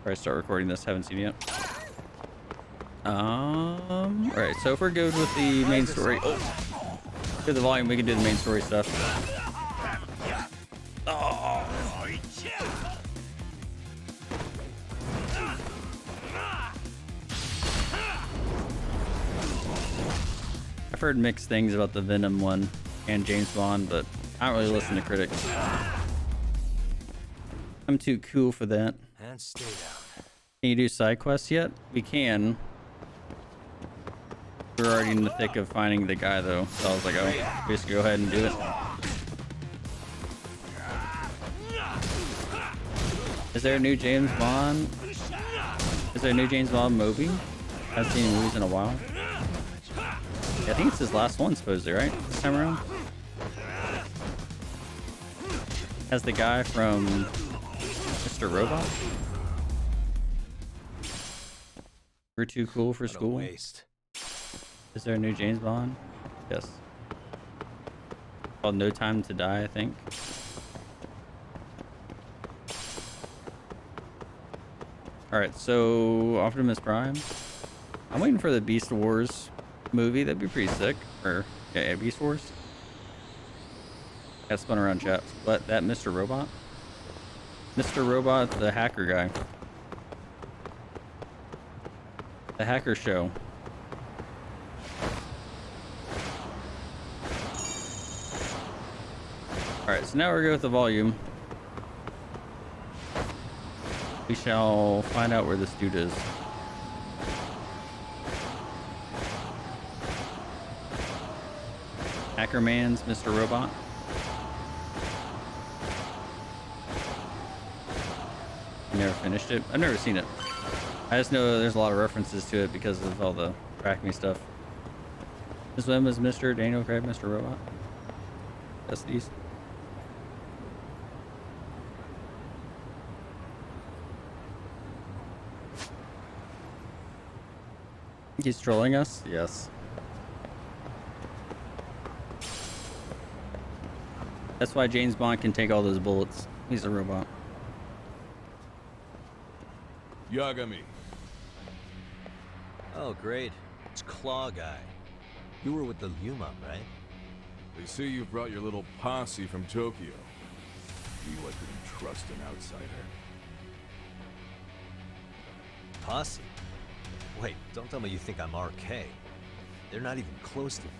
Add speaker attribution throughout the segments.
Speaker 1: Before I start recording this, haven't seen it yet. Alright, so if we're good with the main story, good the volume, we can do the main story stuff. Oh. I've heard mixed things about the Venom one and James Bond, but I don't really listen to critics. I'm too cool for that.
Speaker 2: And stay down.
Speaker 1: Can you do side quests yet? We can. We're already in the thick of finding the guy though, so I was like, oh, just go ahead and do it. Is there a new James Bond? Is there a new James Bond movie? I haven't seen movies in a while. Yeah, I think it's his last one, supposedly, right? This time around. Has the guy from Mr. Robot? We're too cool for school.
Speaker 2: Waste.
Speaker 1: Is there a new James Bond? Yes. Called No Time to Die, I think. Alright, so Optimus Prime. I'm waiting for the Beast Wars movie. That'd be pretty sick. Or, yeah, Beast Wars. Got spun around chat. But that Mr. Robot? Mr. Robot, the hacker guy. The hacker show. Alright, so now we're good with the volume. We shall find out where this dude is. Hackerman's Mr. Robot. You never finished it? I've never seen it. I just know there's a lot of references to it because of all the Track Me stuff. This one was Mr. Daniel Craig, Mr. Robot. That's these. He's trolling us? Yes. That's why James Bond can take all those bullets. He's a robot.
Speaker 3: Yagami.
Speaker 2: Oh, great. It's Claw Guy. You were with the Yuma, right?
Speaker 3: They say you brought your little posse from Tokyo. You couldn't trust an outsider.
Speaker 2: Posse? Wait, don't tell me you think I'm RK. They're not even close to me.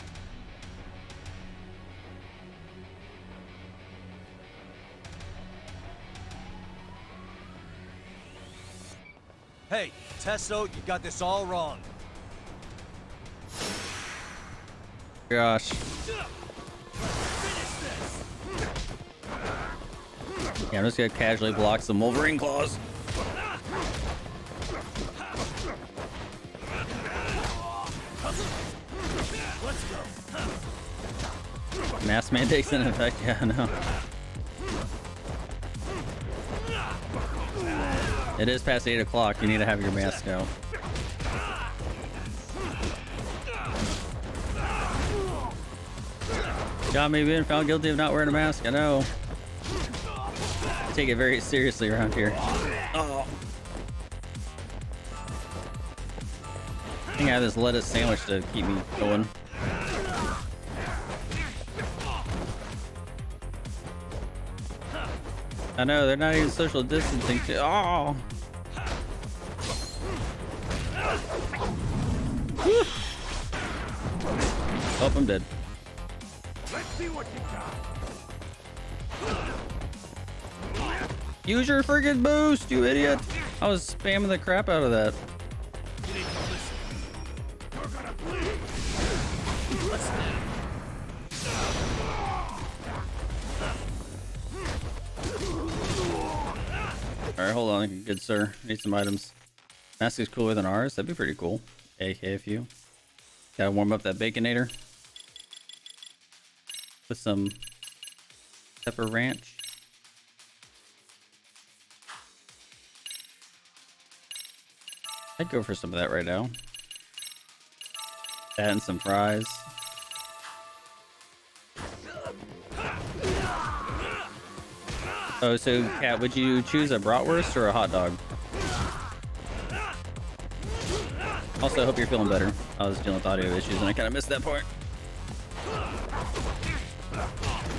Speaker 2: Hey, Testo, you got this all wrong.
Speaker 1: Gosh. Yeah, I'm just gonna casually block some Wolverine claws. Mask mandate's in effect, yeah, I know. It is past 8 o'clock, you need to have your mask out. Got me being found guilty of not wearing a mask, I know. I take it very seriously around here. Oh. I think I have this lettuce sandwich to keep me going. I know, they're not even social distancing too. Oh! Oh, I'm dead.
Speaker 3: Let's see what you got.
Speaker 1: Use your friggin' boost, you idiot! I was spamming the crap out of that.
Speaker 3: You need to listen. You're gonna bleed.
Speaker 1: Alright, hold on, good sir. Need some items. Mask is cooler than ours. That'd be pretty cool. AKFU. Gotta warm up that Baconator. With some pepper ranch. I'd go for some of that right now. That and some fries. Oh, so Kat, would you choose a bratwurst or a hot dog? Also, I hope you're feeling better. I was dealing with audio issues and I kind of missed that part.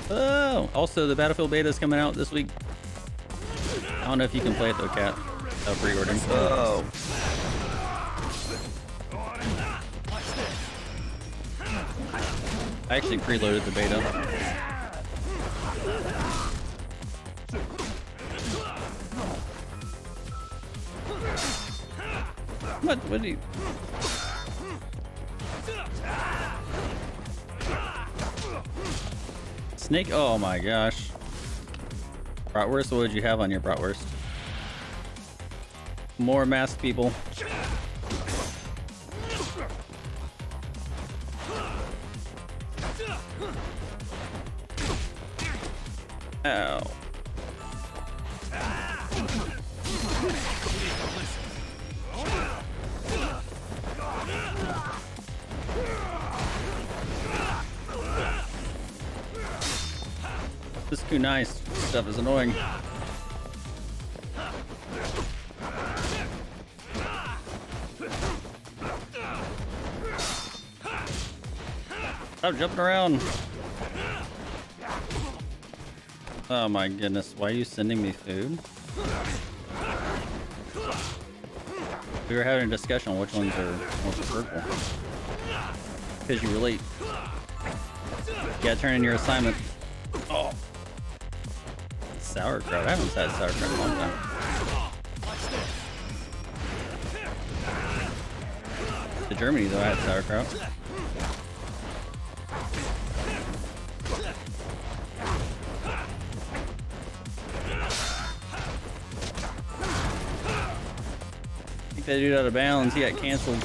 Speaker 1: Oh, also the Battlefield beta is coming out this week. I don't know if you can play it though, Cat. Pre-ordering. Oh. I actually preloaded the beta. What? What do you... Snake? Oh my gosh. Bratwurst? What did you have on your bratwurst? More masked people. Ow. This kunai stuff is annoying. Stop jumping around. Oh my goodness, why are you sending me food? We were having a discussion on which ones are most purple. Because you were late. You gotta turn in your assignment. Oh. Sauerkraut. I haven't had sauerkraut in a long time. To Germany though, I had sauerkraut. That dude out of bounds. He got canceled.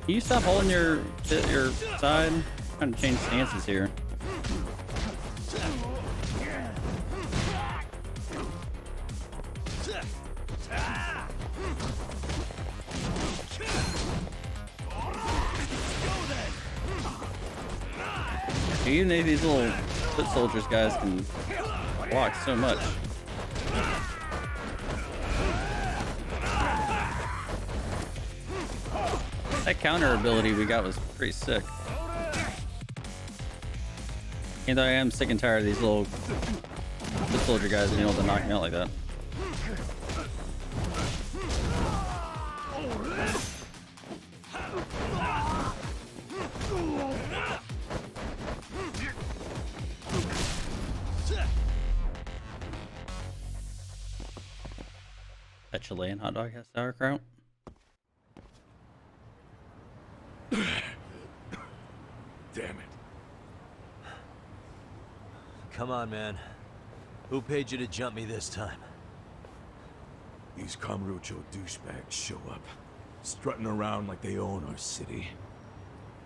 Speaker 1: Can you stop holding your side? I'm trying to change stances here. Even these little foot soldiers guys can block so much. That counter ability we got was pretty sick. And I am sick and tired of these little foot soldier guys being able to knock me out like that. That Chilean hot dog has sauerkraut.
Speaker 3: Damn it.
Speaker 2: Come on, man. Who paid you to jump me this time?
Speaker 3: These Kamurocho douchebags show up, strutting around like they own our city.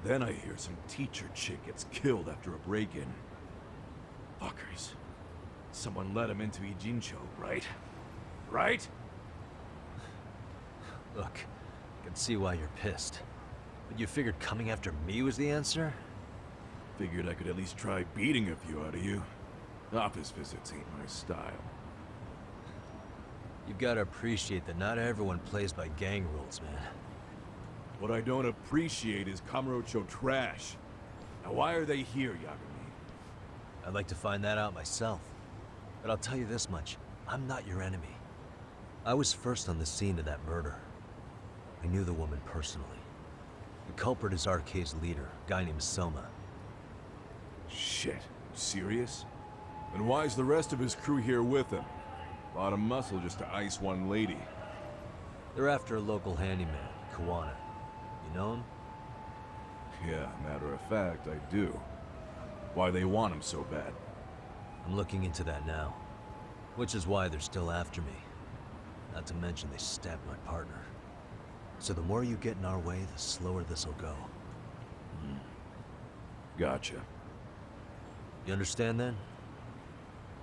Speaker 3: Then I hear some teacher chick gets killed after a break-in. Fuckers. Someone let him into Ijincho, right? Right?
Speaker 2: Look, I can see why you're pissed. But you figured coming after me was the answer?
Speaker 3: Figured I could at least try beating a few out of you. Office visits ain't my style.
Speaker 2: You've got to appreciate that not everyone plays by gang rules, man.
Speaker 3: What I don't appreciate is Kamurocho trash. Now why are they here, Yagami?
Speaker 2: I'd like to find that out myself. But I'll tell you this much, I'm not your enemy. I was first on the scene of that murder. I knew the woman personally. The culprit is RK's leader, a guy named Soma.
Speaker 3: Shit, serious? Then why's the rest of his crew here with him? A lot of muscle just to ice one lady.
Speaker 2: They're after a local handyman, Kawana. You know him?
Speaker 3: Yeah, matter of fact, I do. Why they want him so bad?
Speaker 2: I'm looking into that now. Which is why they're still after me. Not to mention they stabbed my partner. So the more you get in our way, the slower this'll go.
Speaker 3: Gotcha.
Speaker 2: You understand then?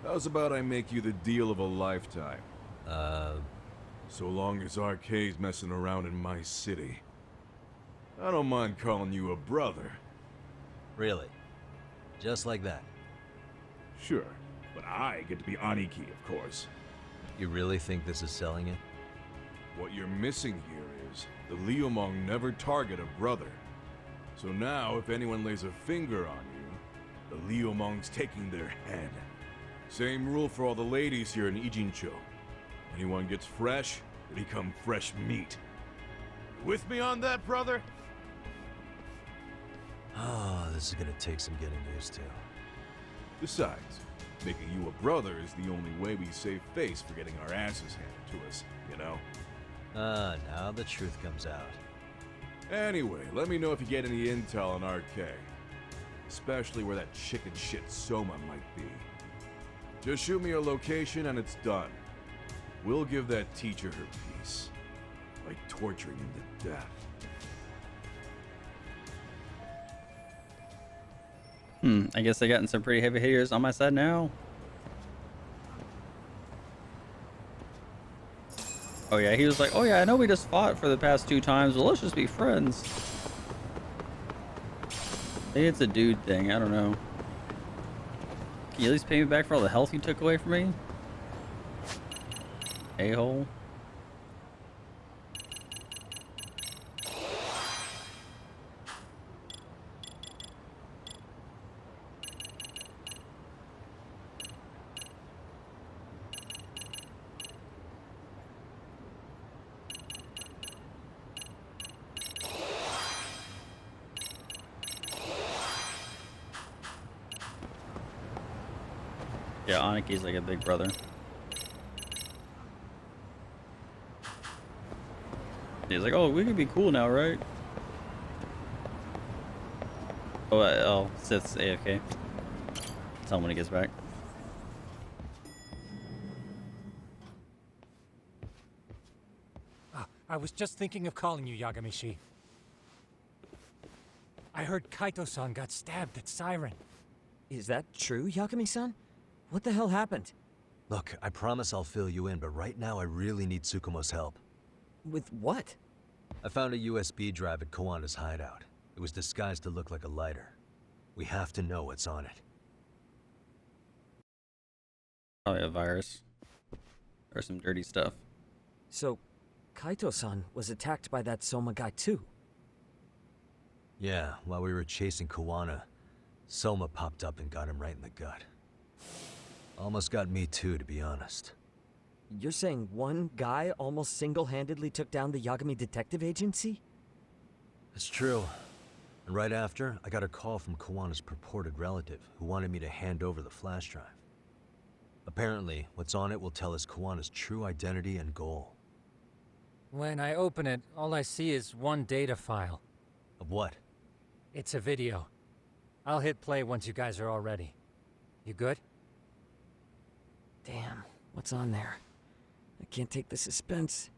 Speaker 3: How's about I make you the deal of a lifetime? So long as RK's messing around in my city. I don't mind calling you a brother.
Speaker 2: Really? Just like that?
Speaker 3: Sure, but I get to be Aniki, of course.
Speaker 2: You really think this is selling it?
Speaker 3: What you're missing here is the Liumong never target a brother. So now, if anyone lays a finger on you, the Liumong's taking their head. Same rule for all the ladies here in Ijincho. Anyone gets fresh, they become fresh meat. With me on that, brother?
Speaker 2: Oh, this is gonna take some getting used to.
Speaker 3: Besides, making you a brother is the only way we save face for getting our asses handed to us, you know?
Speaker 2: Now the truth comes out.
Speaker 3: Anyway, let me know if you get any intel on RK. Especially where that chicken shit Soma might be. Just shoot me a location and it's done. We'll give that teacher her peace. By torturing him to death.
Speaker 1: I guess I gotten some pretty heavy hitters on my side now. Oh yeah, he was like, oh yeah, I know we just fought for the past 2 times, but let's just be friends. Maybe it's a dude thing, I don't know. Can you at least pay me back for all the health you took away from me? A-hole. Yeah, Aniki's like a big brother. He's like, oh, we can be cool now, right? Oh, Sith's AFK. Tell him when he gets back.
Speaker 4: I was just thinking of calling you, Yagami-shi. I heard Kaito-san got stabbed at Siren.
Speaker 5: Is that true, Yagami-san? What the hell happened?
Speaker 2: Look, I promise I'll fill you in, but right now I really need Tsukumo's help.
Speaker 5: With what?
Speaker 2: I found a USB drive at Kawana's hideout. It was disguised to look like a lighter. We have to know what's on it.
Speaker 1: Probably a virus. Or some dirty stuff.
Speaker 5: So, Kaito-san was attacked by that Soma guy too?
Speaker 2: Yeah, while we were chasing Kawana, Soma popped up and got him right in the gut. Almost got me too, to be honest.
Speaker 5: You're saying one guy almost single-handedly took down the Yagami Detective Agency?
Speaker 2: It's true. And right after, I got a call from Kawana's purported relative who wanted me to hand over the flash drive. Apparently, what's on it will tell us Kawana's true identity and goal.
Speaker 4: When I open it, all I see is one data file.
Speaker 2: Of what?
Speaker 4: It's a video. I'll hit play once you guys are all ready. You good?
Speaker 5: Damn, what's on there? I can't take the suspense.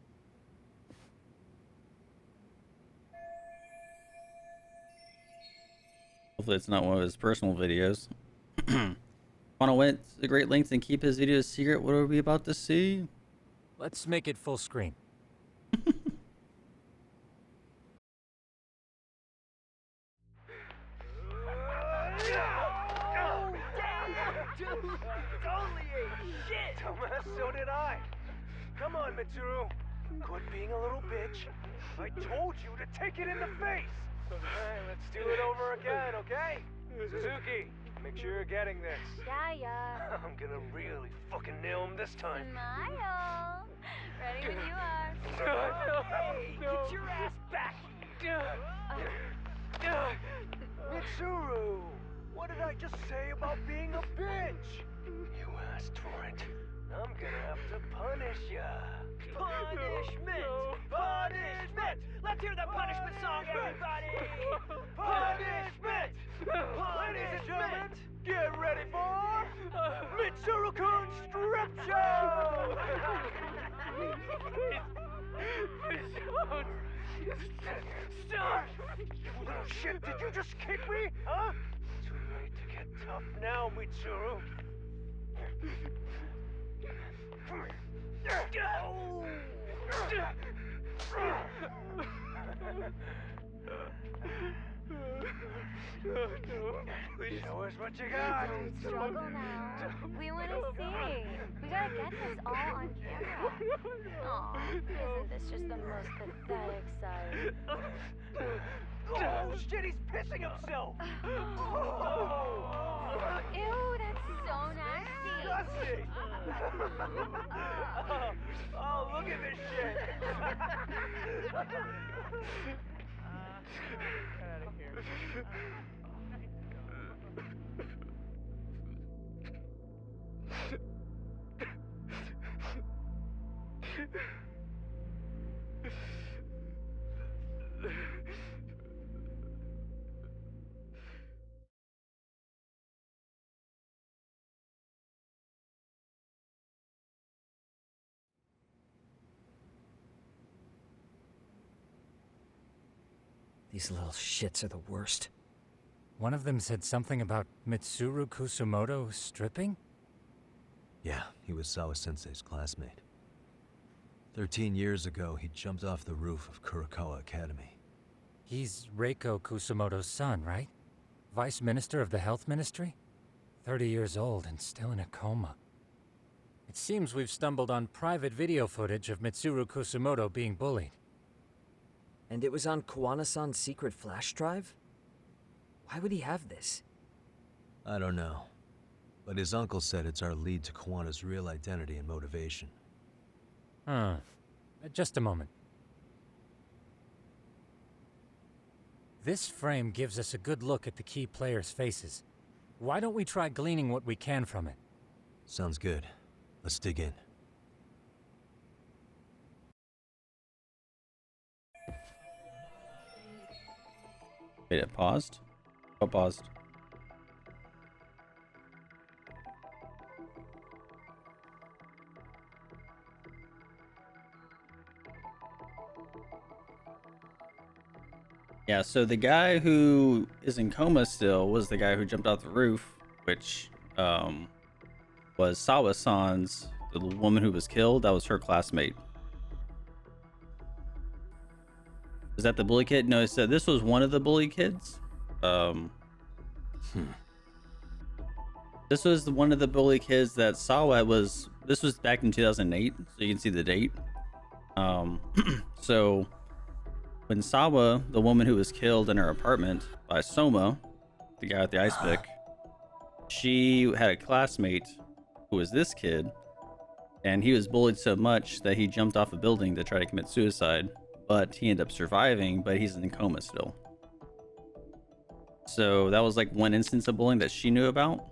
Speaker 1: Hopefully it's not one of his personal videos. Wanna went to great lengths and keep his videos secret? What are we about to see?
Speaker 4: Let's make it full screen.
Speaker 6: So did I. Come on, Mitsuru. Quit being a little bitch. I told you to take it in the face. Alright, let's do it over again, okay? Suzuki, make sure you're getting this.
Speaker 7: Yeah.
Speaker 6: I'm gonna really fucking nail him this time.
Speaker 7: Smile. Ready when you are.
Speaker 6: Hey, get your ass back. Mitsuru, what did I just say about being a bitch? You asked for it. I'm gonna have to punish ya. Punishment! Punishment! Let's hear the punishment song, everybody! Punishment! Ladies and gentlemen, get ready for Mitsuru-kun Strip Show! Stop! You little shit, did you just kick me? Huh? Too late to get tough now, Mitsuru. Show us what you got.
Speaker 7: Don't struggle now. We want to see. We gotta get this all on camera. Aw, isn't this just the most pathetic sight?
Speaker 6: Oh shit, he's pissing himself!
Speaker 7: Ew, that's so nasty.
Speaker 6: Disgusting! Oh, look at this shit! Get out of here.
Speaker 5: These little shits are the worst.
Speaker 4: One of them said something about Mitsuru Kusumoto stripping?
Speaker 2: Yeah, he was Sawa-sensei's classmate. 13 years ago, he jumped off the roof of Kurokawa Academy.
Speaker 4: He's Reiko Kusumoto's son, right? Vice Minister of the Health Ministry? 30 years old and still in a coma. It seems we've stumbled on private video footage of Mitsuru Kusumoto being bullied.
Speaker 5: And it was on Kawana-san's secret flash drive? Why would he have this?
Speaker 2: I don't know. But his uncle said it's our lead to Kawana's real identity and motivation.
Speaker 4: Huh. Just a moment. This frame gives us a good look at the key players' faces. Why don't we try gleaning what we can from it?
Speaker 2: Sounds good. Let's dig in.
Speaker 1: Wait, it paused? Oh, paused. Yeah, so the guy who is in coma still was the guy who jumped off the roof, which was Sawa-san's, the woman who was killed. That was her classmate. Is that the bully kid? No, it said this was one of the bully kids. This was one of the bully kids that Sawa was. This was back in 2008, so you can see the date. So when Sawa, the woman who was killed in her apartment by Soma, the guy with the ice pick, she had a classmate who was this kid, and he was bullied so much that he jumped off a building to try to commit suicide, but he ended up surviving, but he's in coma still. So that was like one instance of bullying that she knew about,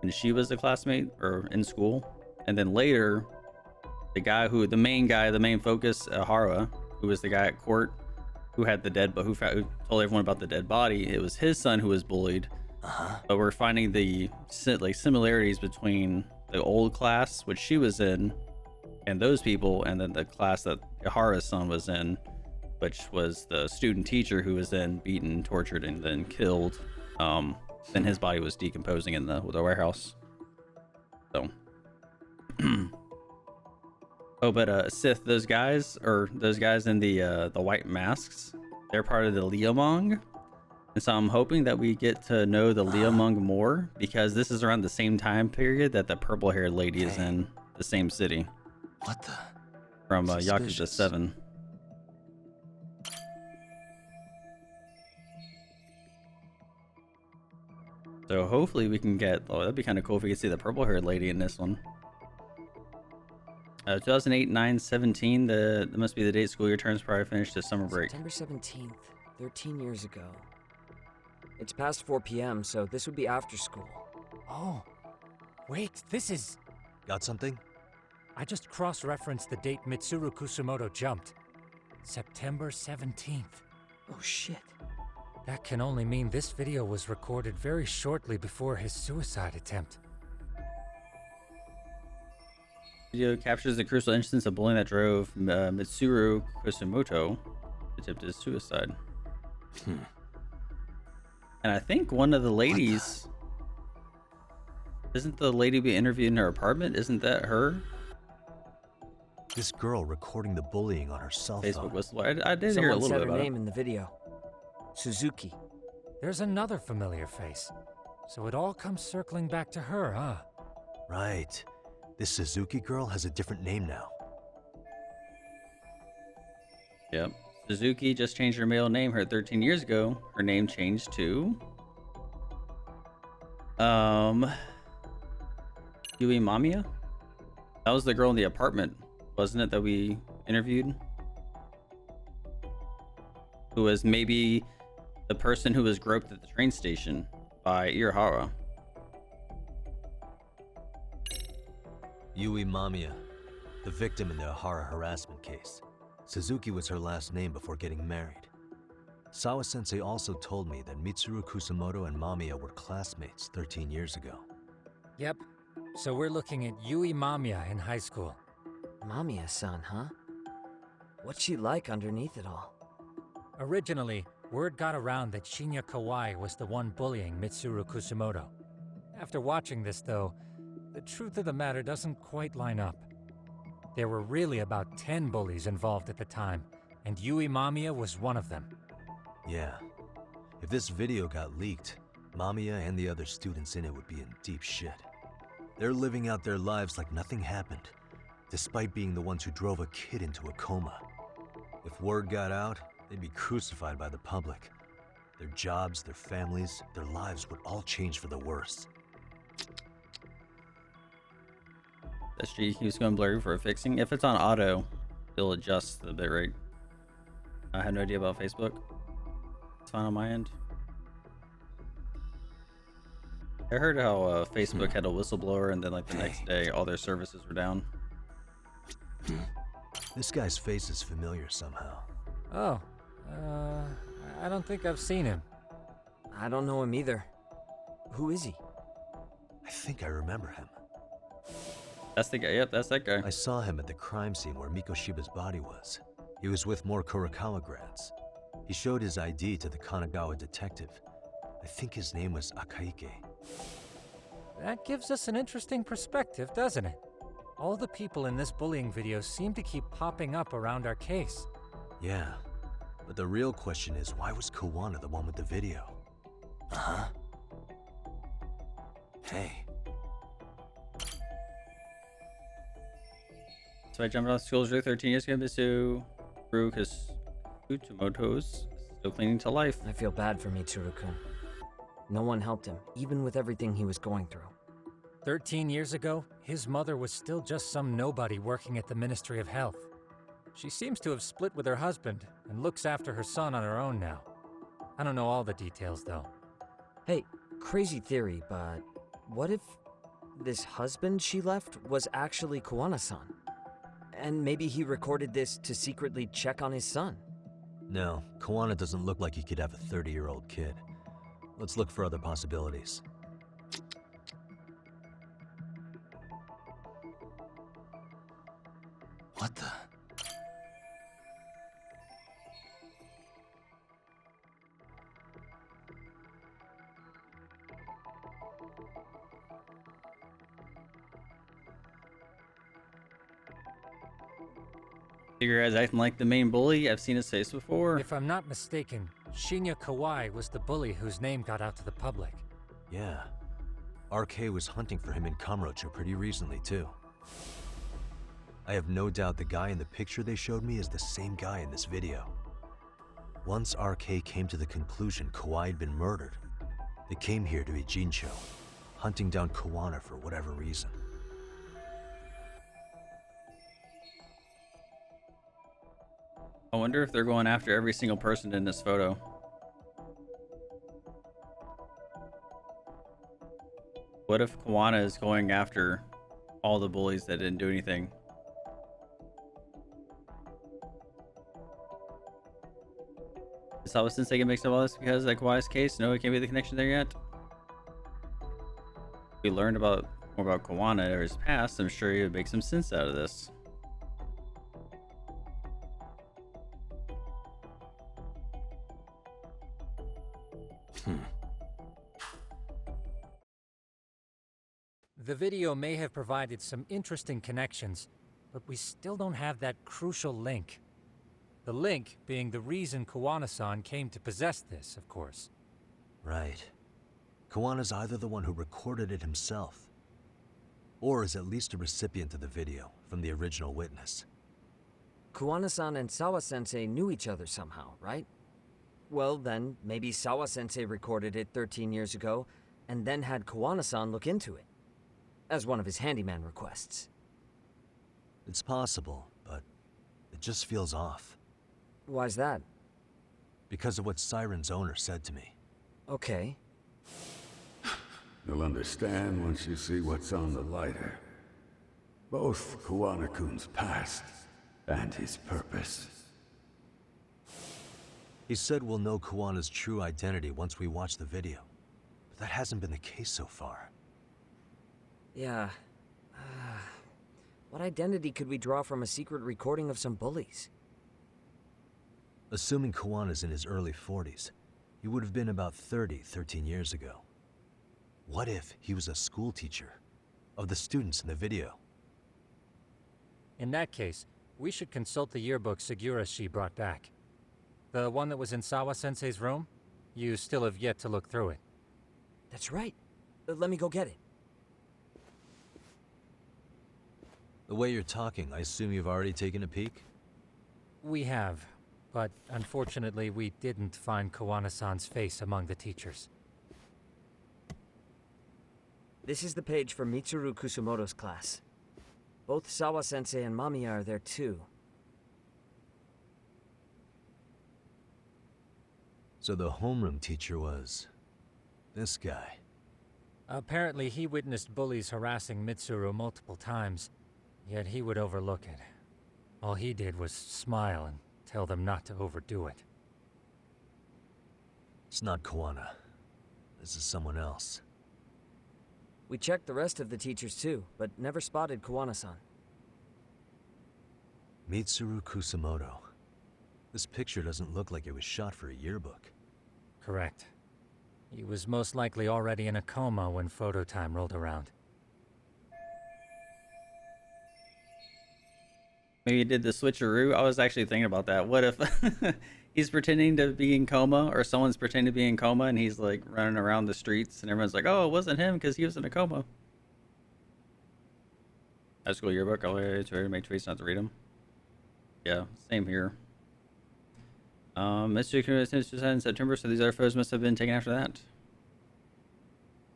Speaker 1: and she was a classmate or in school. And then later, the main focus, Ehara, who was the guy at court who had the dead, but who told everyone about the dead body, it was his son who was bullied. But we're finding the similarities between the old class, which she was in, and those people, and then the class that Ehara's son was in, which was the student teacher who was then beaten, tortured, and then killed. Then his body was decomposing in the warehouse. So, oh, but Sith, those guys in the white masks, they're part of the Liamong. And so I'm hoping that we get to know the Liamong more, because this is around the same time period that the purple-haired lady is in the same city.
Speaker 2: What the?
Speaker 1: From Yakuza 7. So hopefully we can get, oh, that'd be kind of cool if we could see the purple-haired lady in this one. 2008, 9/17, that must be the date school year terms probably finished this summer break.
Speaker 5: September 17th, 13 years ago. It's past 4 p.m., so this would be after school.
Speaker 4: Oh, wait, this is...
Speaker 2: Got something?
Speaker 4: I just cross-referenced the date Mitsuru Kusumoto jumped. September 17th.
Speaker 5: Oh shit.
Speaker 4: That can only mean this video was recorded very shortly before his suicide attempt.
Speaker 1: Video captures the crucial instance of bullying that drove Mitsuru Kusumoto to attempt his suicide. And I think one of the ladies... Isn't the lady we interviewed in her apartment? Isn't that her?
Speaker 2: This girl recording the bullying on her cell phone.
Speaker 1: Facebook whistle. I did hear a
Speaker 5: Someone
Speaker 1: little
Speaker 5: said
Speaker 1: bit
Speaker 5: her
Speaker 1: about
Speaker 5: name
Speaker 1: it.
Speaker 5: in the video. Suzuki.
Speaker 4: There's another familiar face. So it all comes circling back to her, huh?
Speaker 2: Right. This Suzuki girl has a different name now.
Speaker 1: Yep. Suzuki just changed her middle name her 13 years ago. Her name changed to Yui Mamiya? That was the girl in the apartment, wasn't it, that we interviewed? Who was maybe the person who was groped at the train station by Ehara.
Speaker 2: Yui Mamiya, the victim in the Ehara harassment case. Suzuki was her last name before getting married. Sawa-sensei also told me that Mitsuru Kusamoto and Mamiya were classmates 13 years ago.
Speaker 4: Yep. So we're looking at Yui Mamiya in high school.
Speaker 5: Mamiya-san, huh? What's she like underneath it all?
Speaker 4: Originally, word got around that Shinya Kawai was the one bullying Mitsuru Kusamoto. After watching this, though, the truth of the matter doesn't quite line up. There were really about 10 bullies involved at the time, and Yui Mamiya was one of them.
Speaker 2: Yeah. If this video got leaked, Mamiya and the other students in it would be in deep shit. They're living out their lives like nothing happened, despite being the ones who drove a kid into a coma. If word got out, they'd be crucified by the public. Their jobs, their families, their lives would all change for the worse.
Speaker 1: That street keeps going blurry for fixing. If it's on auto, it'll adjust the bitrate. I had no idea about Facebook. It's fine on my end. I heard how Facebook had a whistleblower, and then like the next day, all their services were down.
Speaker 2: This guy's face is familiar somehow.
Speaker 4: Oh, I don't think I've seen him.
Speaker 5: I don't know him either. Who is he?
Speaker 2: I think I remember him.
Speaker 1: That's the guy. Yep, that's that guy.
Speaker 2: I saw him at the crime scene where Mikoshiba's body was. He was with more Kurokawa grads. He showed his ID to the Kanagawa detective. I think his name was Akihiro.
Speaker 4: That gives us an interesting perspective, doesn't it? All the people in this bullying video seem to keep popping up around our case.
Speaker 2: Yeah, but the real question is, why was Kawana the one with the video? Uh-huh. Hey.
Speaker 1: So I jumped off school 13 years ago. Mitsu Rukas Utsumoto's still clinging to life.
Speaker 5: I feel bad for Mitsuru-kun. No one helped him, even with everything he was going through.
Speaker 4: 13 years ago, his mother was still just some nobody working at the Ministry of Health. She seems to have split with her husband and looks after her son on her own now. I don't know all the details, though.
Speaker 5: Hey, crazy theory, but what if this husband she left was actually Kawana-san? And maybe he recorded this to secretly check on his son?
Speaker 2: No, Kawana doesn't look like he could have a 30-year-old kid. Let's look for other possibilities. What the?
Speaker 1: Figure guy's acting like the main bully. I've seen his face before.
Speaker 4: If I'm not mistaken, Shinya Kawai was the bully whose name got out to the public.
Speaker 2: Yeah. RK was hunting for him in Kamurocho pretty recently, too. I have no doubt the guy in the picture they showed me is the same guy in this video. Once RK came to the conclusion Kawai had been murdered, they came here to Ijincho, hunting down Kawana for whatever reason.
Speaker 1: I wonder if they're going after every single person in this photo. What if Kawana is going after all the bullies that didn't do anything? Is Sawa Sensei gonna mix up all this because of Kawai's case? No, it can't be the connection there yet. We learned more about Kawana or his past. I'm sure he would make some sense out of this.
Speaker 4: The video may have provided some interesting connections, but we still don't have that crucial link. The link being the reason Kawana-san came to possess this, of course.
Speaker 2: Right. Kawana's either the one who recorded it himself, or is at least a recipient of the video from the original witness.
Speaker 5: Kuwana-san and Sawa-sensei knew each other somehow, right? Well, then, maybe Sawa-sensei recorded it 13 years ago, and then had Kuwana-san look into it, as one of his handyman requests.
Speaker 2: It's possible, but it just feels off.
Speaker 5: Why's that?
Speaker 2: Because of what Siren's owner said to me.
Speaker 5: Okay.
Speaker 8: You'll understand once you see what's on the lighter. Both Kuwana-kun's past and his purpose.
Speaker 2: He said we'll know Kuwana's true identity once we watch the video. But that hasn't been the case so far.
Speaker 5: Yeah. What identity could we draw from a secret recording of some bullies?
Speaker 2: Assuming Kuwana's in his early 40s, he would have been about 13 years ago. What if he was a school teacher of the students in the video?
Speaker 4: In that case, we should consult the yearbook Segurashi brought back. The one that was in Sawa-sensei's room? You still have yet to look through it.
Speaker 5: That's right. Let me go get it.
Speaker 2: The way you're talking, I assume you've already taken a peek?
Speaker 4: We have, but unfortunately we didn't find Kuwana-san's face among the teachers.
Speaker 5: This is the page for Mitsuru Kusumoto's class. Both Sawa-sensei and Mamiya are there too.
Speaker 2: So the homeroom teacher was... this guy.
Speaker 4: Apparently he witnessed bullies harassing Mitsuru multiple times, yet he would overlook it. All he did was smile and tell them not to overdo it.
Speaker 2: It's not Kuwana. This is someone else.
Speaker 5: We checked the rest of the teachers too, but never spotted Kuwana-san.
Speaker 2: Mitsuru Kusumoto. This picture doesn't look like it was shot for a yearbook.
Speaker 4: Correct. He was most likely already in a coma when photo time rolled around.
Speaker 1: Maybe he did the switcheroo. I was actually thinking about that. What if he's pretending to be in coma, or someone's pretending to be in coma, and he's like running around the streets, and everyone's like, "Oh, it wasn't him because he was in a coma." High school yearbook. I'll make sure he's not to read them. Yeah, same here. Mr. Kusumoto in September, so these other photos must have been taken after that.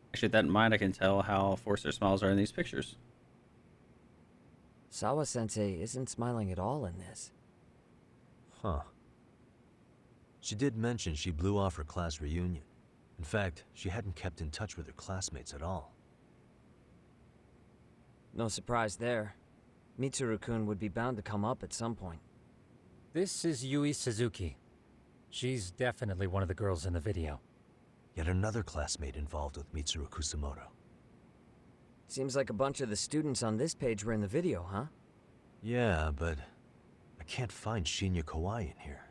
Speaker 1: Actually, with that in mind, I can tell how forced their smiles are in these pictures.
Speaker 5: Sawa-sensei isn't smiling at all in this.
Speaker 2: Huh. She did mention she blew off her class reunion. In fact, she hadn't kept in touch with her classmates at all.
Speaker 5: No surprise there. Mitsuru-kun would be bound to come up at some point.
Speaker 4: This is Yui Suzuki. She's definitely one of the girls in the video.
Speaker 2: Yet another classmate involved with Mitsuru Kusumoto.
Speaker 5: Seems like a bunch of the students on this page were in the video, huh?
Speaker 2: Yeah, but I can't find Shinya Kawai in here.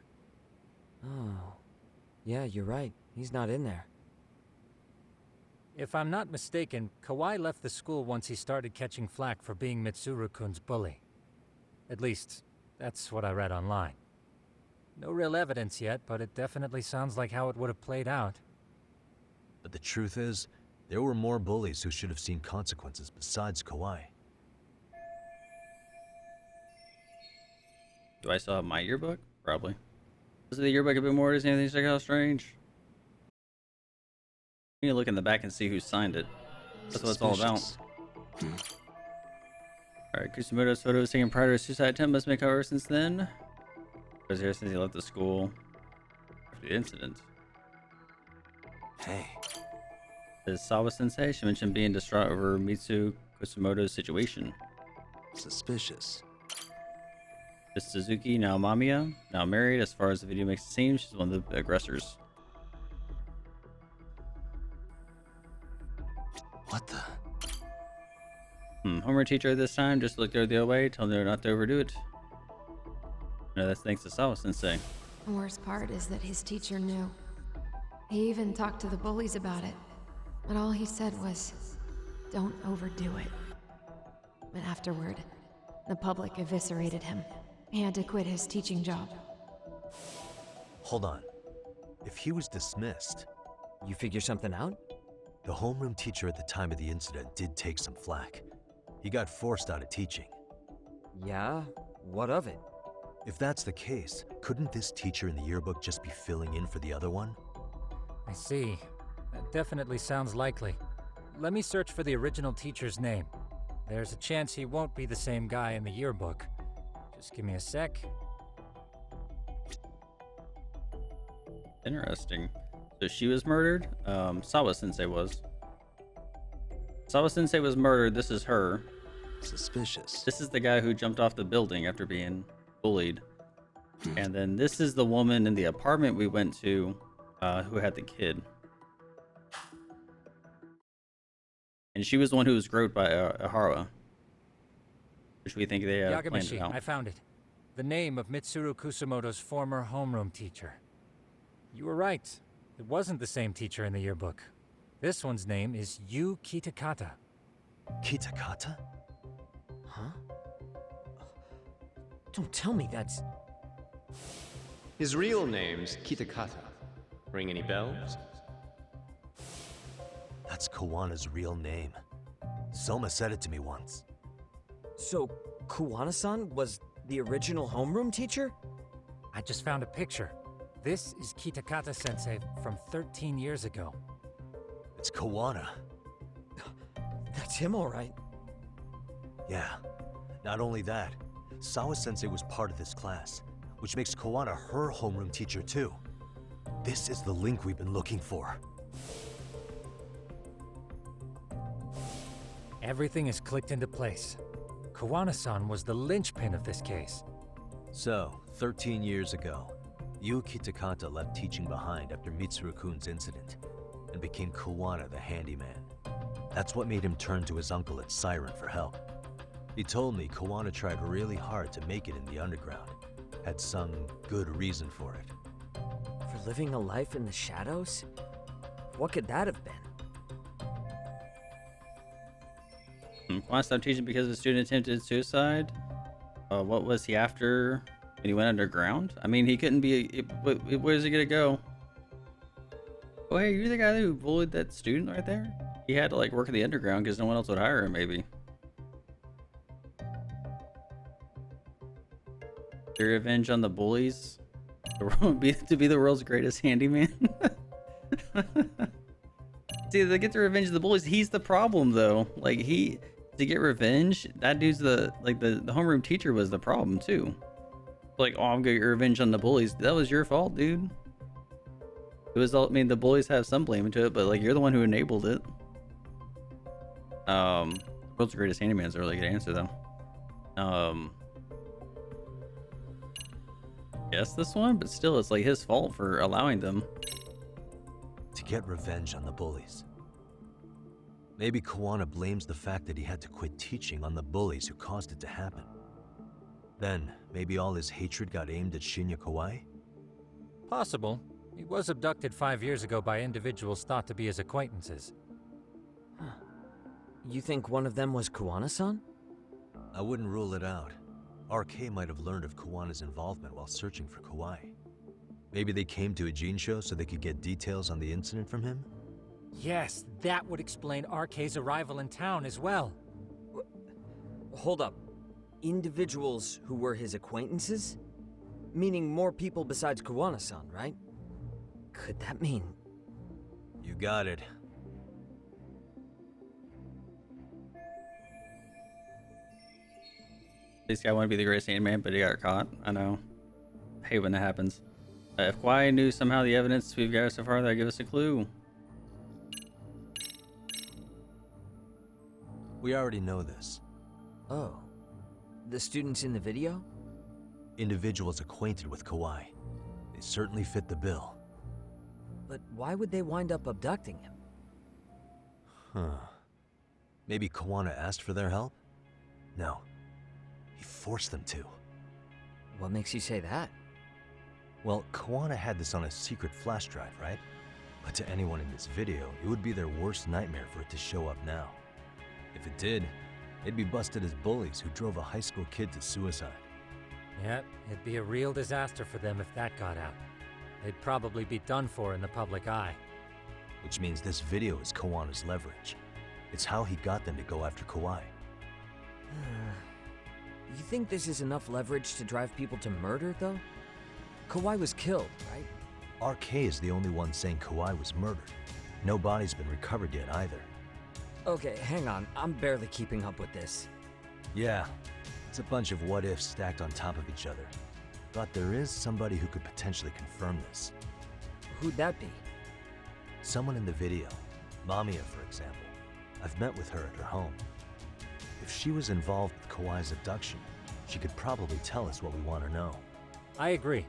Speaker 5: Oh. Yeah, you're right. He's not in there.
Speaker 4: If I'm not mistaken, Kawai left the school once he started catching flack for being Mitsuru-kun's bully. At least, that's what I read online. No real evidence yet, but it definitely sounds like how it would have played out.
Speaker 2: But the truth is, there were more bullies who should have seen consequences besides Kawai.
Speaker 1: Do I still have my yearbook? Probably. Is the yearbook a bit more? Does anything stick out strange? You need to look in the back and see who signed it. That's what it's all about. Alright, Kusumoto's photo was taken prior to his suicide attempt. Must make over since then. He was here since he left the school after the incident.
Speaker 2: Hey.
Speaker 1: This Sawa-sensei, she mentioned being distraught over Mitsu Kusumoto's situation.
Speaker 2: Suspicious.
Speaker 1: This Suzuki, now Mamiya, now married. As far as the video makes it seem, she's one of the aggressors.
Speaker 2: What the?
Speaker 1: Homeroom teacher this time just looked the other way, told her not to overdo it. No, that's thanks to Sawa-sensei.
Speaker 9: The worst part is that his teacher knew. He even talked to the bullies about it. But all he said was, don't overdo it. But afterward, the public eviscerated him. He had to quit his teaching job.
Speaker 2: Hold on. If he was dismissed...
Speaker 5: You figure something out?
Speaker 2: The homeroom teacher at the time of the incident did take some flack. He got forced out of teaching.
Speaker 5: Yeah? What of it?
Speaker 2: If that's the case, couldn't this teacher in the yearbook just be filling in for the other one?
Speaker 4: I see. That definitely sounds likely. Let me search for the original teacher's name. There's a chance he won't be the same guy in the yearbook. Just give me a sec.
Speaker 1: Interesting. So she was murdered? Sawa-sensei was. Sawa-sensei was murdered. This is her.
Speaker 2: Suspicious.
Speaker 1: This is the guy who jumped off the building after being bullied. And then this is the woman in the apartment we went to who had the kid. And she was the one who was groped by Ehara. Which we think they planned it
Speaker 4: Yagami,
Speaker 1: out.
Speaker 4: I found it. The name of Mitsuru Kusamoto's former homeroom teacher. You were right. It wasn't the same teacher in the yearbook. This one's name is Yu Kitakata.
Speaker 2: Kitakata?
Speaker 5: Huh? Don't tell me that's...
Speaker 10: His real name's Kitakata. Ring any bells?
Speaker 2: That's Kawana's real name. Soma said it to me once.
Speaker 5: So, Kuwana-san was the original homeroom teacher?
Speaker 4: I just found a picture. This is Kitakata-sensei from 13 years ago.
Speaker 2: It's Kawana.
Speaker 5: That's him, all right.
Speaker 2: Yeah. Not only that, Sawa-sensei was part of this class, which makes Kawana her homeroom teacher too. This is the link we've been looking for.
Speaker 4: Everything is clicked into place. Kawana-san was the linchpin of this case.
Speaker 2: So, 13 years ago, Yu Kitakata left teaching behind after Mitsuru-kun's incident, and became Kawana the handyman. That's what made him turn to his uncle at Siren for help. He told me Kawana tried really hard to make it in the underground. Had some good reason for it.
Speaker 5: For living a life in the shadows? What could that have been?
Speaker 1: Kawana stopped teaching because the student attempted suicide. What was he after when he went underground? I mean, he couldn't be. Where's he gonna go? Oh, hey, you're the guy who bullied that student right there? He had to like work in the underground because no one else would hire him, maybe. Their revenge on the bullies to be the world's greatest handyman. See, they get the revenge of the bullies. He's the problem, though. Like to get revenge, that dude's the homeroom teacher was the problem too. Like, oh, I'm gonna get revenge on the bullies. That was your fault, dude. It was all. I mean, the bullies have some blame into it, but like you're the one who enabled it. World's greatest handyman is a really good answer, though. Yes, this one, but still, it's like his fault for allowing them.
Speaker 2: To get revenge on the bullies. Maybe Kawana blames the fact that he had to quit teaching on the bullies who caused it to happen. Then, maybe all his hatred got aimed at Shinya Kawai?
Speaker 4: Possible. He was abducted 5 years ago by individuals thought to be his acquaintances.
Speaker 5: Huh. You think one of them was Kuwana-san?
Speaker 2: I wouldn't rule it out. RK might have learned of Kawana's involvement while searching for Kawai. Maybe they came to a Jinsho so they could get details on the incident from him?
Speaker 4: Yes, that would explain RK's arrival in town as well.
Speaker 5: Hold up. Individuals who were his acquaintances? Meaning more people besides Kuwana-san, right? Could that mean...
Speaker 2: You got it.
Speaker 1: This guy wanted to be the greatest handyman, but he got caught. I know. I hate when that happens. If Kawai knew somehow the evidence we've got so far, that'd give us a clue.
Speaker 2: We already know this.
Speaker 5: Oh. The students in the video?
Speaker 2: Individuals acquainted with Kawai. They certainly fit the bill.
Speaker 5: But why would they wind up abducting him?
Speaker 2: Huh. Maybe Kawana asked for their help? No. He forced them to.
Speaker 5: What makes you say that?
Speaker 2: Well, Kawana had this on a secret flash drive, right? But to anyone in this video, it would be their worst nightmare for it to show up now. If it did, they'd be busted as bullies who drove a high school kid to suicide.
Speaker 4: Yep, it'd be a real disaster for them if that got out. They'd probably be done for in the public eye.
Speaker 2: Which means this video is Kawana's leverage. It's how he got them to go after Kawai.
Speaker 5: You think this is enough leverage to drive people to murder, though? Kawhi was killed, right?
Speaker 2: RK is the only one saying Kawhi was murdered. No body's been recovered yet either.
Speaker 5: Okay, hang on. I'm barely keeping up with this.
Speaker 2: Yeah, it's a bunch of what-ifs stacked on top of each other. But there is somebody who could potentially confirm this.
Speaker 5: Who'd that be?
Speaker 2: Someone in the video. Mamiya, for example. I've met with her at her home. If she was involved with Kawhi's abduction, she could probably tell us what we want to know.
Speaker 4: I agree.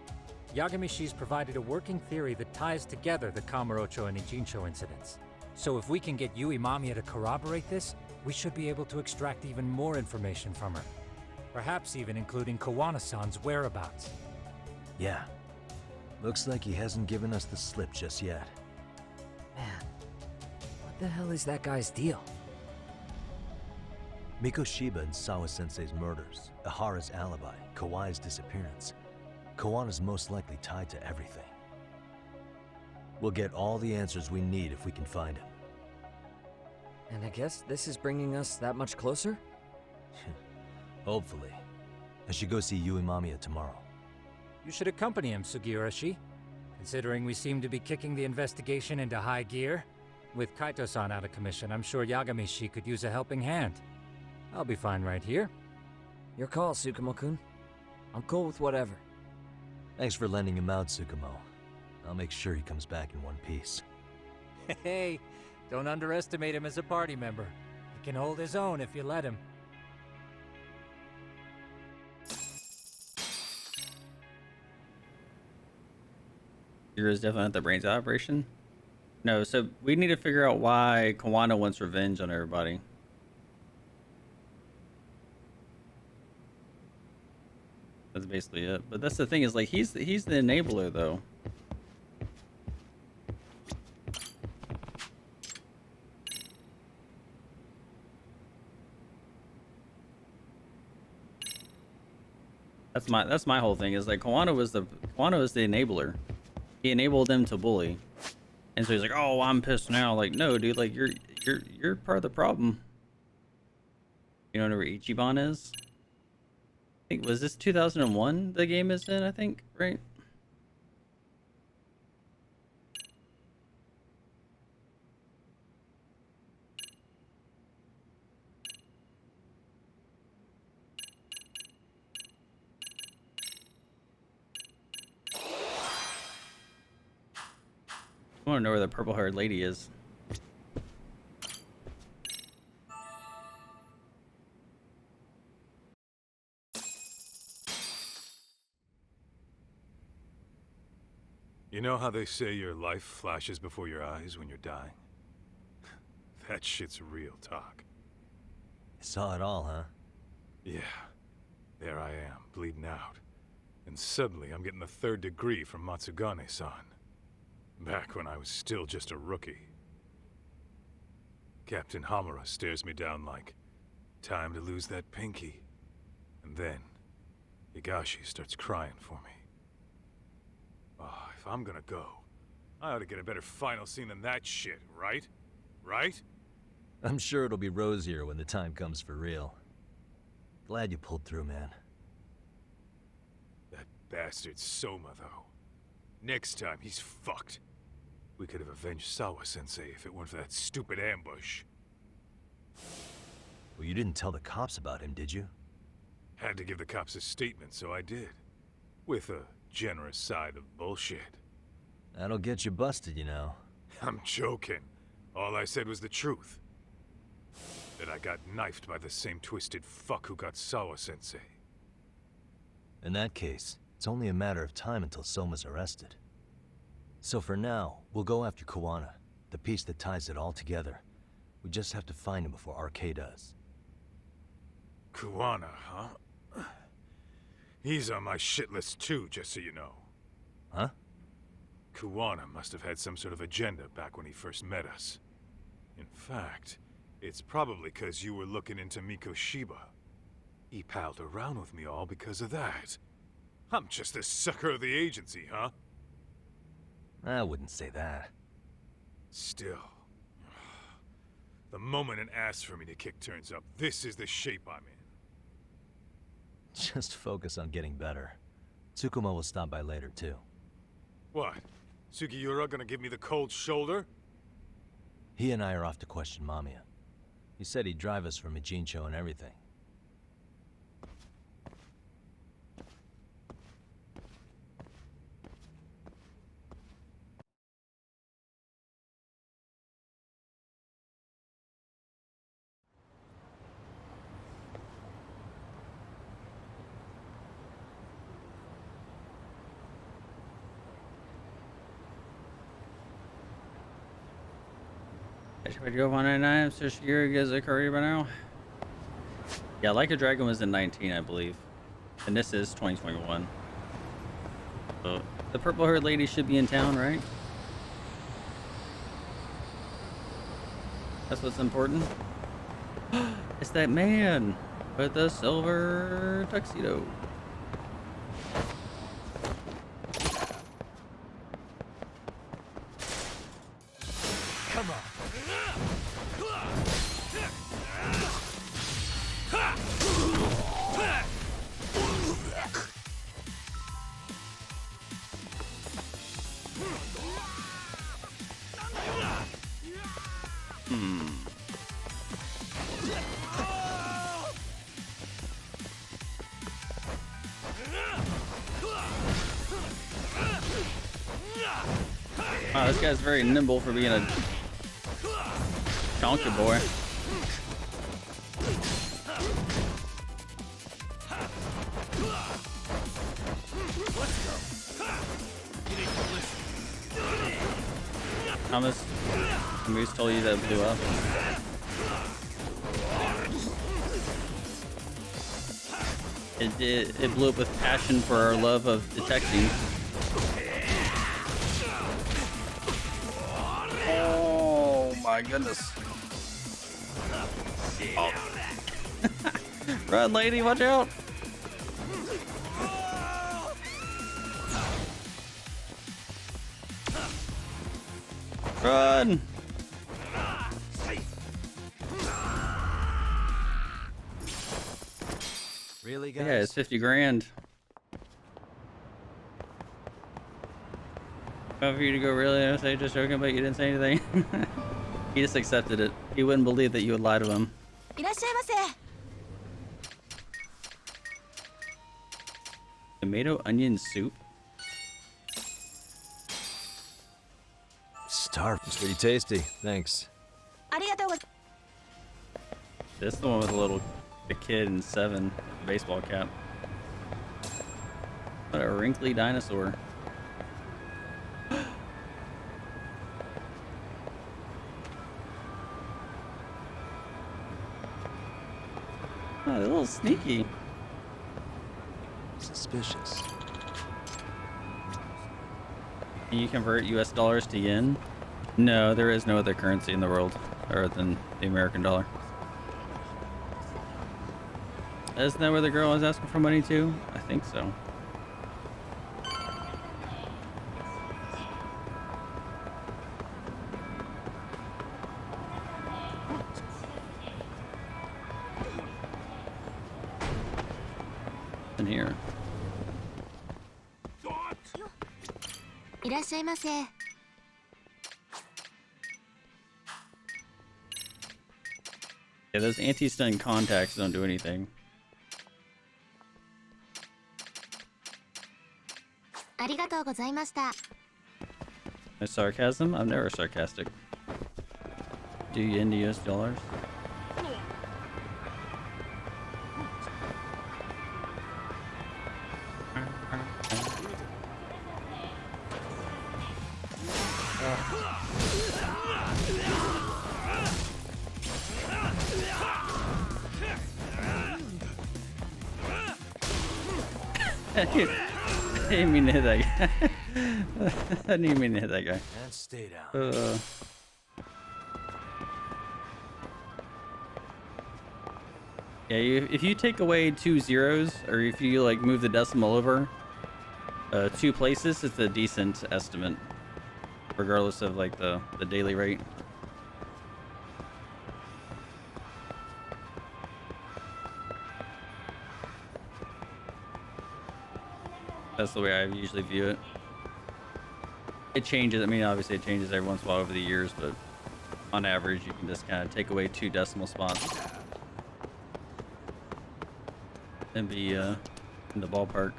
Speaker 4: Yagamishi's provided a working theory that ties together the Kamurocho and Ijincho incidents. So if we can get Yui Mamiya to corroborate this, we should be able to extract even more information from her. Perhaps even including Kawana-san's whereabouts.
Speaker 2: Yeah. Looks like he hasn't given us the slip just yet.
Speaker 5: Man, what the hell is that guy's deal?
Speaker 2: Mikoshiba and Sawa-sensei's murders, Ehara's alibi, Kawhi's disappearance. Kawana's most likely tied to everything. We'll get all the answers we need if we can find him.
Speaker 5: And I guess this is bringing us that much closer?
Speaker 2: Hopefully. I should go see Yui Mamiya tomorrow.
Speaker 4: You should accompany him, Sugiurashi. Considering we seem to be kicking the investigation into high gear. With Kaito-san out of commission, I'm sure Yagamishi could use a helping hand. I'll be fine right here.
Speaker 5: Your call, Tsukumo-kun. I'm cool with whatever.
Speaker 2: Thanks for lending him out, Tsukumo. I'll make sure he comes back in one piece.
Speaker 4: Hey, don't underestimate him as a party member. He can hold his own if you let him.
Speaker 1: Yours definitely not the brains operation. No, so we need to figure out why Kawana wants revenge on everybody. That's basically it. But that's the thing is like he's the enabler though. That's my whole thing is like Kawana was the enabler. He enabled them to bully. And so he's like, "Oh, I'm pissed now." Like, "No, dude, like you're part of the problem." You know where Ichiban is? I think was this 2001 the game is in, I think, right? I want to know where the purple-haired lady is.
Speaker 3: You know how they say your life flashes before your eyes when you're dying? That shit's real talk.
Speaker 2: You saw it all, huh?
Speaker 3: Yeah. There I am, bleeding out. And suddenly I'm getting the 3rd degree from Matsugane-san. Back when I was still just a rookie. Captain Hamura stares me down like, time to lose that pinky. And then, Higashi starts crying for me. Oh, if I'm gonna go, I ought to get a better final scene than that shit, right? Right?
Speaker 2: I'm sure it'll be rosier when the time comes for real. Glad you pulled through, man.
Speaker 3: That bastard Soma, though. Next time, he's fucked. We could have avenged Sawa-sensei if it weren't for that stupid ambush.
Speaker 2: Well, you didn't tell the cops about him, did you?
Speaker 3: Had to give the cops a statement, so I did. With a generous side of bullshit.
Speaker 2: That'll get you busted, you know.
Speaker 3: I'm joking. All I said was the truth. That I got knifed by the same twisted fuck who got Sawa-sensei.
Speaker 2: In that case, it's only a matter of time until Soma's arrested. So for now, we'll go after Kawana, the piece that ties it all together. We just have to find him before RK does.
Speaker 3: Kawana, huh? He's on my shit list too, just so you know.
Speaker 2: Huh?
Speaker 3: Kawana must have had some sort of agenda back when he first met us. In fact, it's probably because you were looking into Mikoshiba. He palled around with me all because of that. I'm just a sucker of the agency, huh?
Speaker 2: I wouldn't say that.
Speaker 3: Still. The moment an ass for me to kick turns up, this is the shape I'm in.
Speaker 2: just focus on getting better. Tsukuma will stop by later, too.
Speaker 11: What? Sugiura gonna give me the cold shoulder?
Speaker 2: He and I are off to question Mamiya. He said he'd drive us from Mijincho and everything.
Speaker 1: Should we go 199? So Shigeru gets a career by now. Yeah, Like a Dragon was in 19, I believe. And this is 2021. So the purple haired lady should be in town, right? That's what's important. It's that man with the silver tuxedo.
Speaker 6: Come on.
Speaker 1: Wow, this guy's very nimble for being a chonky boy. Thomas, Moose told you that it blew up. It blew up with passion for our love of detecting. Oh my goodness. Oh. Run, lady, watch out. Run.
Speaker 2: Really, guys?
Speaker 1: Yeah, it's 50 grand. For you to go, really? I say just joking, but you didn't say anything. He just accepted it. He wouldn't believe that you would lie to him. Tomato onion soup?
Speaker 2: Starved. It's pretty tasty. Thanks.
Speaker 1: This is the one with the kid in 7, baseball cap. What a wrinkly dinosaur. Oh, they're a little sneaky.
Speaker 2: Suspicious.
Speaker 1: Can you convert US dollars to yen? No, there is no other currency in the world other than the American dollar. Isn't that where the girl was asking for money to? I think so. In here. Yeah, those anti-stun contacts don't do anything. No sarcasm? I'm never sarcastic. Do you into US dollars? I didn't mean to hit that guy. I didn't even mean to hit that guy.
Speaker 2: And stay down.
Speaker 1: Yeah, if you take away 2 zeros, or if you like move the decimal over 2 places, it's a decent estimate, regardless of like the daily rate. That's the way I usually view it. It changes. I mean, obviously it changes every once in a while over the years, but on average, you can just kind of take away 2 decimal spots and be in the ballpark.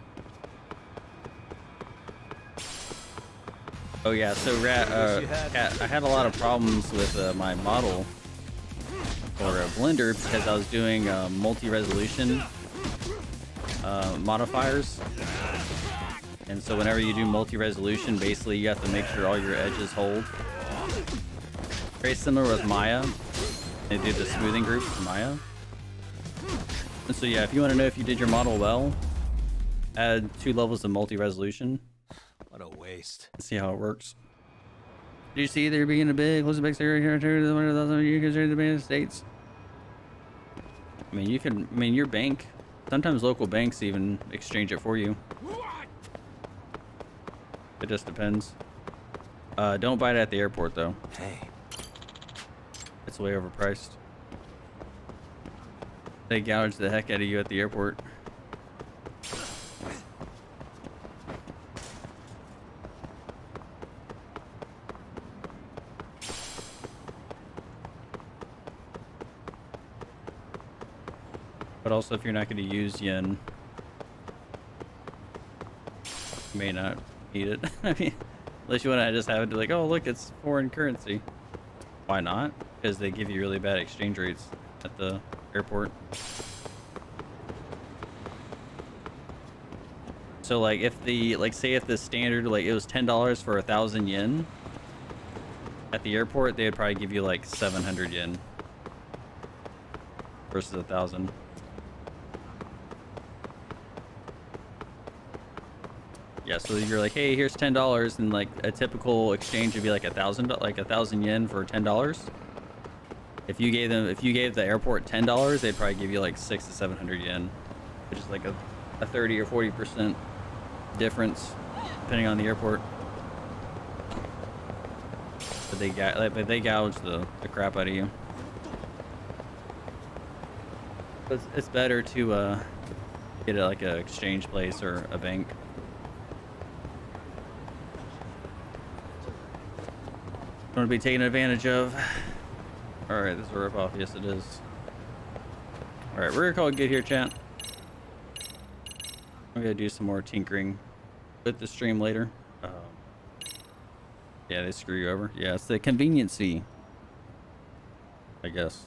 Speaker 1: Oh yeah, so Kat, I had a lot of problems with my model for Blender because I was doing multi-resolution modifiers. And so whenever you do multi-resolution, basically you have to make sure all your edges hold. Very similar with Maya. They do the smoothing group for Maya. And so yeah, if you want to know if you did your model well, add 2 levels of multi-resolution.
Speaker 2: What a waste.
Speaker 1: See how it works. Did you see there being a big, close to big stereo here to one of those you consider the United States? I mean, you can, I mean, your bank, sometimes local banks even exchange it for you. It just depends. Don't buy it at the airport though.
Speaker 2: Hey.
Speaker 1: It's way overpriced. They gouge the heck out of you at the airport. But also, if you're not going to use yen, you may not need it. I mean, unless you want to just have it to like, oh look, it's foreign currency. Why not? Because they give you really bad exchange rates at the airport. So like, if the say if the standard like it was $10 for 1,000 yen at the airport, they would probably give you like 700 yen versus 1,000. Yeah, so you're like, hey, here's $10, and like a typical exchange would be like 1,000 yen for $10. If you gave the airport $10, they'd probably give you like 600 to 700 yen, which is like a 30 or 40% difference depending on the airport. But they gouge the crap out of you. But it's better to get it like an exchange place or a bank. Want to be taken advantage of. Alright, this is a ripoff. Yes, it is. Alright, we're gonna call it good here, chat. I'm gonna do some more tinkering with the stream later. Yeah, they screw you over. Yeah, it's the convenience fee, I guess.